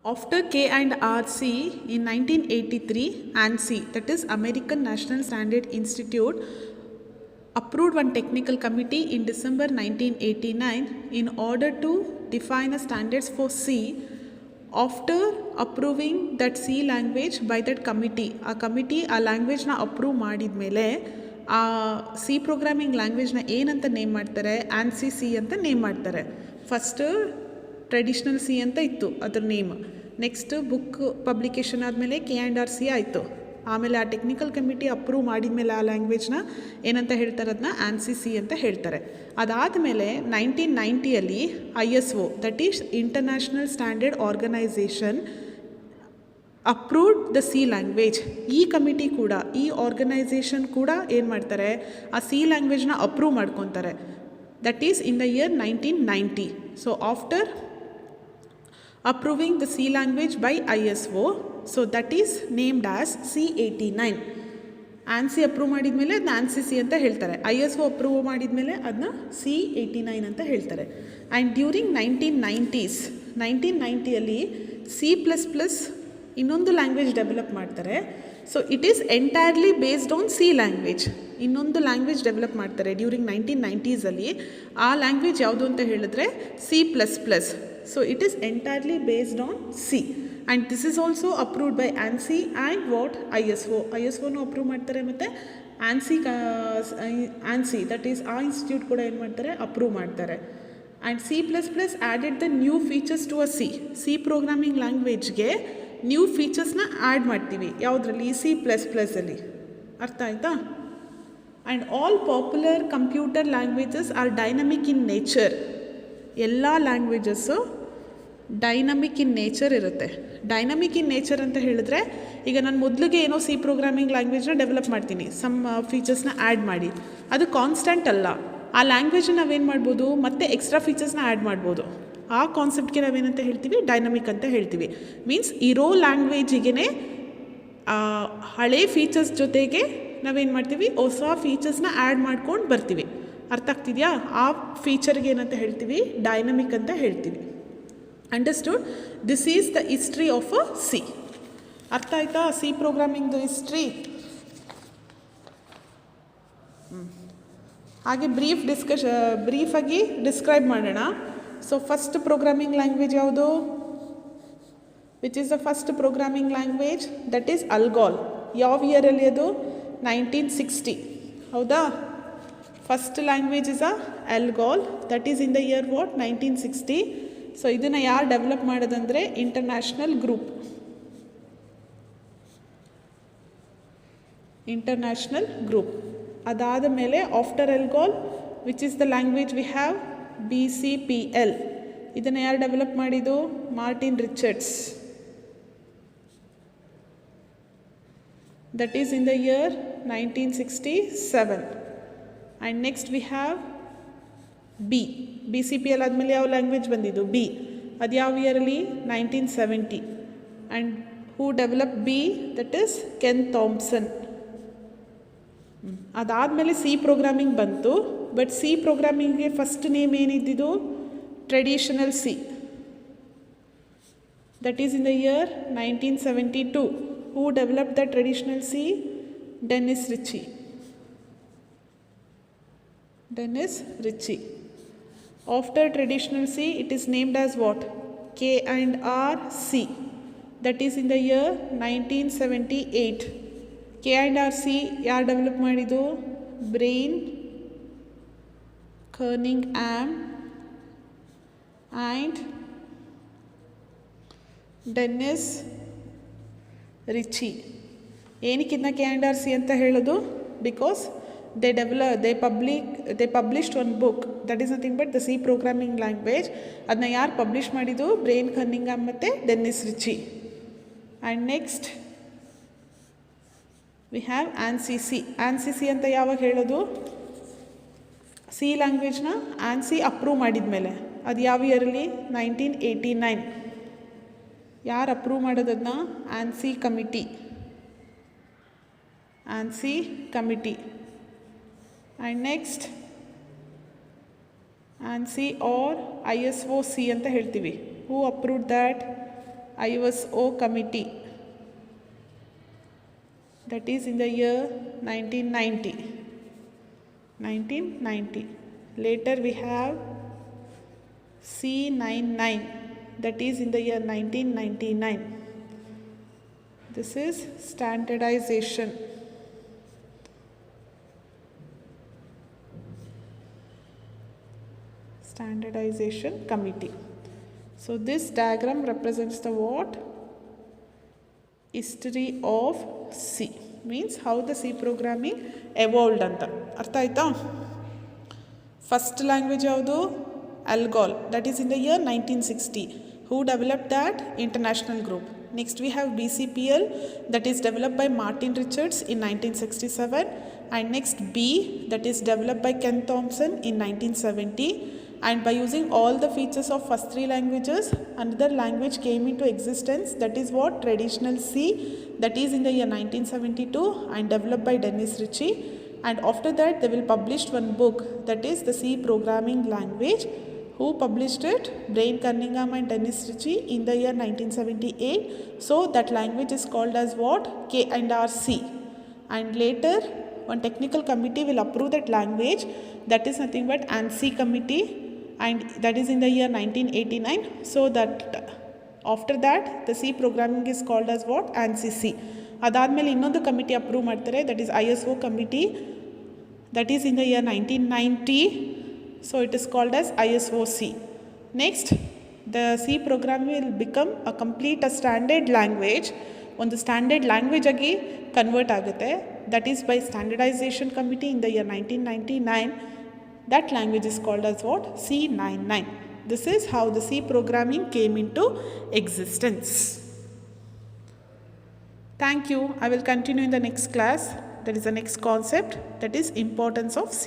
After K&RC in 1983, ANSI, that is American National Standard Institute, approved one technical committee in December 1989 in order to define a standards for C. After approving that C language by that committee, a committee ಆ ಲ್ಯಾಂಗ್ವೇಜ್ನ approve ಮಾಡಿದ ಮೇಲೆ ಆ C programming ಲ್ಯಾಂಗ್ವೇಜ್ನ ಏನಂತ name ಮಾಡ್ತಾರೆ, ಆನ್ಸಿ C ಅಂತ name ಮಾಡ್ತಾರೆ. First traditional C ಅಂತ ಇತ್ತು ಅದ್ರ ನೇಮ್. ನೆಕ್ಸ್ಟ್ ಬುಕ್ ಪಬ್ಲಿಕೇಶನ್ ಆದಮೇಲೆ K&RC ಆಯಿತು. ಆಮೇಲೆ ಆ ಟೆಕ್ನಿಕಲ್ ಕಮಿಟಿ ಅಪ್ರೂವ್ ಮಾಡಿದ ಮೇಲೆ ಆ ಲ್ಯಾಂಗ್ವೇಜ್ನ ಏನಂತ ಹೇಳ್ತಾರೆ, ಅದನ್ನ ಆನ್ಸಿ ಸಿ ಅಂತ ಹೇಳ್ತಾರೆ. ಅದಾದಮೇಲೆ 1990ಯಲ್ಲಿ ISO, that is international standard organisation, approved the C language. ಈ ಕಮಿಟಿ ಕೂಡ, ಈ ಆರ್ಗನೈಸೇಷನ್ ಕೂಡ ಏನು ಮಾಡ್ತಾರೆ, ಆ ಸಿ ಲ್ಯಾಂಗ್ವೇಜ್ನ ಅಪ್ರೂವ್ ಮಾಡ್ಕೊತಾರೆ. That is in the year 1990. So after approving the C language by ISO, so that is named as C89. ANSI approve ಮಾಡಿದ ಮೇಲೆ ಅದನ್ನ ANSI C ಅಂತ ಹೇಳ್ತಾರೆ. ISO ಅಪ್ರೂವ್ ಮಾಡಿದ ಮೇಲೆ ಅದನ್ನ C89 ಅಂತ ಹೇಳ್ತಾರೆ. ಆ್ಯಂಡ್ ಡ್ಯೂರಿಂಗ್ 1990ಯಲ್ಲಿ C++ ಇನ್ನೊಂದು ಲ್ಯಾಂಗ್ವೇಜ್ ಡೆವಲಪ್ ಮಾಡ್ತಾರೆ. So it is entirely based on C language. ಇನ್ನೊಂದು ಲ್ಯಾಂಗ್ವೇಜ್ ಡೆವಲಪ್ ಮಾಡ್ತಾರೆ ಡ್ಯೂರಿಂಗ್ 1990ಸಲ್ಲಿ. ಆ ಲ್ಯಾಂಗ್ವೇಜ್ ಯಾವುದು ಅಂತ ಹೇಳಿದ್ರೆ C++. So it is entirely based on C, and this is also approved by ANSI and what ISO. ISO no approve ಮಾಡ್ತಾರೆ ಮತ್ತು ANSI that is ಆ institute ಕೂಡ ಏನು ಮಾಡ್ತಾರೆ, ಅಪ್ರೂವ್ ಮಾಡ್ತಾರೆ. And C++ added the new features to a C programming ಲ್ಯಾಂಗ್ವೇಜ್ಗೆ new ಫೀಚರ್ಸ್ನ add ಮಾಡ್ತೀವಿ. ಯಾವುದರಲ್ಲಿ? C++ಅಲ್ಲಿ. ಅರ್ಥ ಆಯ್ತಾ? And all popular computer languages are dynamic in nature. ಎಲ್ಲ ಲ್ಯಾಂಗ್ವೇಜಸ್ಸು ಡೈನಮಿಕ್ ಇನ್ ನೇಚರ್ ಇರುತ್ತೆ. ಡೈನಮಿಕ್ ಇನ್ ನೇಚರ್ ಅಂತ ಹೇಳಿದ್ರೆ, ಈಗ ನಾನು ಮೊದಲಿಗೆ ಏನೋ ಸಿ ಪ್ರೋಗ್ರಾಮಿಂಗ್ ಲ್ಯಾಂಗ್ವೇಜ್ನ ಡೆವಲಪ್ ಮಾಡ್ತೀನಿ, ಸಮ್ ಫೀಚರ್ಸ್ನ ಆ್ಯಡ್ ಮಾಡಿ. ಅದು ಕಾನ್ಸ್ಟೆಂಟ್ ಅಲ್ಲ. ಆ ಲ್ಯಾಂಗ್ವೇಜನ್ನ ನಾವೇನು ಮಾಡ್ಬೋದು, ಮತ್ತೆ ಎಕ್ಸ್ಟ್ರಾ ಫೀಚರ್ಸ್ನ ಆ್ಯಡ್ ಮಾಡ್ಬೋದು. ಆ ಕಾನ್ಸೆಪ್ಟ್ಗೆ ನಾವೇನಂತ ಹೇಳ್ತೀವಿ, ಡೈನಮಿಕ್ ಅಂತ ಹೇಳ್ತೀವಿ. ಮೀನ್ಸ್ ಇರೋ ಲ್ಯಾಂಗ್ವೇಜಿಗೆ ಹಳೆ ಫೀಚರ್ಸ್ ಜೊತೆಗೆ ನಾವೇನು ಮಾಡ್ತೀವಿ, ಹೊಸ ಫೀಚರ್ಸ್ನ ಆ್ಯಡ್ ಮಾಡ್ಕೊಂಡು ಬರ್ತೀವಿ. ಅರ್ಥ ಆಗ್ತಿದೆಯಾ? ಆ ಫೀಚರ್ಗೆ ಏನಂತ ಹೇಳ್ತೀವಿ, ಡೈನಮಿಕ್ ಅಂತ ಹೇಳ್ತೀವಿ. Understood? This is the history of a C. ಅರ್ಥ ಆಯ್ತಾ ಸಿ ಪ್ರೋಗ್ರಾಮಿಂಗ್ದು ಹಿಸ್ಟ್ರಿ? ಹಾಗೆ ಬ್ರೀಫಾಗಿ ಡಿಸ್ಕ್ರೈಬ್ ಮಾಡೋಣ. ಸೊ ಫಸ್ಟ್ ಪ್ರೋಗ್ರಾಮಿಂಗ್ ಲ್ಯಾಂಗ್ವೇಜ್ ಯಾವುದು? Which is the first programming language? That is ALGOL. ಯಾವ ಇಯರಲ್ಲಿ ಅದು? 1960. ಹೌದಾ? First language is ALGOL. That is in the year what? 1960. So ಇದನ್ನು ಯಾರು ಡೆವಲಪ್ ಮಾಡೋದಂದರೆ ಇಂಟರ್ನ್ಯಾಷನಲ್ ಗ್ರೂಪ್. ಅದಾದ ಮೇಲೆ after ALGOL which is the language we have? BCPL. ಇದನ್ನು ಯಾರು ಡೆವಲಪ್ ಮಾಡಿದ್ದು? Martin Richards. That is in the year 1967. And next we have BCPL ಆದಮೇಲೆ ಯಾವ ಲ್ಯಾಂಗ್ವೇಜ್ ಬಂದಿದ್ದು? B. ಅದು ಯಾವ ಇಯರಲ್ಲಿ? 1970. And who develop B? That is Ken Thompson. ಅದಾದಮೇಲೆ ಸಿ ಪ್ರೋಗ್ರಾಮಿಂಗ್ ಬಂತು. ಬಟ್ ಸಿ ಪ್ರೋಗ್ರಾಮಿಂಗ್ಗೆ ಫಸ್ಟ್ ನೇಮ್ ಏನಿದ್ದಿದ್ದು? Traditional C. That is in the year 1972. Who develop the traditional C? Dennis Ritchie. After traditional C, it is named as what? K&RC. That is in the year 1978. K&RC ಯಾರು develop ಮಾಡಿದ್ದು? Brian Kernighan and Dennis Ritchie. ಏನಕ್ಕೆ ಇದನ್ನ K&RC ಅಂತ ಹೇಳೋದು? Because they published one book that is nothing but the C programming language. ಅದನ್ನ ಯಾರು publish ಮಾಡಿದ್ದು? Brian ಕರ್ನಿಂಗ್ಹ್ಯಾಮ್ ಮತ್ತು Dennis Richie. And next we have ANSI C. ANSI C ಅಂತ ಯಾವಾಗ ಹೇಳೋದು? ಸಿ ಲ್ಯಾಂಗ್ವೇಜ್ನ ANSI ಅಪ್ರೂವ್ ಮಾಡಿದ ಮೇಲೆ. ಅದು ಯಾವ ಇಯರಲ್ಲಿ? 1989. ಯಾರು ಅಪ್ರೂವ್ ಮಾಡೋದನ್ನ? ANSI committee. And next ANSI or ISO C ಅಂತ ಹೇಳ್ತೀವಿ. Who approved that? ISO committee, that is in the year 1990. Later we have C99, that is in the year 1999. This is standardization. Committee. So this diagram represents the what? History of C. Means how the C programming evolved anta. Artha aita? First language yavadu? ALGOL, that is in the year 1960. Who developed that? International Group. Next we have BCPL, that is developed by Martin Richards in 1967. And next B, that is developed by Ken Thompson in 1970. And by using all the features of first three languages, another language came into existence, that is what? Traditional C, that is in the year 1972 and developed by Dennis Ritchie. And after that they will publish one book, that is the C programming language. Who published it? Brian Cunningham and Dennis Ritchie in the year 1978. So that language is called as what? K&R-C. And later one technical committee will approve that language, that is nothing but ANSI committee, and that is in the year 1989. So that after that the C programming is called as what? ANSI C. ಅದಾದಮೇಲೆ ಇನ್ನೊಂದು committee approve ಮಾಡ್ತಾರೆ, that is ISO committee, that is in the year 1990. So it is called as ISOC. Next, the C program will become a complete a standard language. ಒಂದು standard language ಆಗಿ convert ಆಗುತ್ತೆ, that is by standardisation committee in the year 1999. That language is called as what? C99. This is how the C programming came into existence. Thank you. I will continue in the next class. That is the next concept, that is importance of C.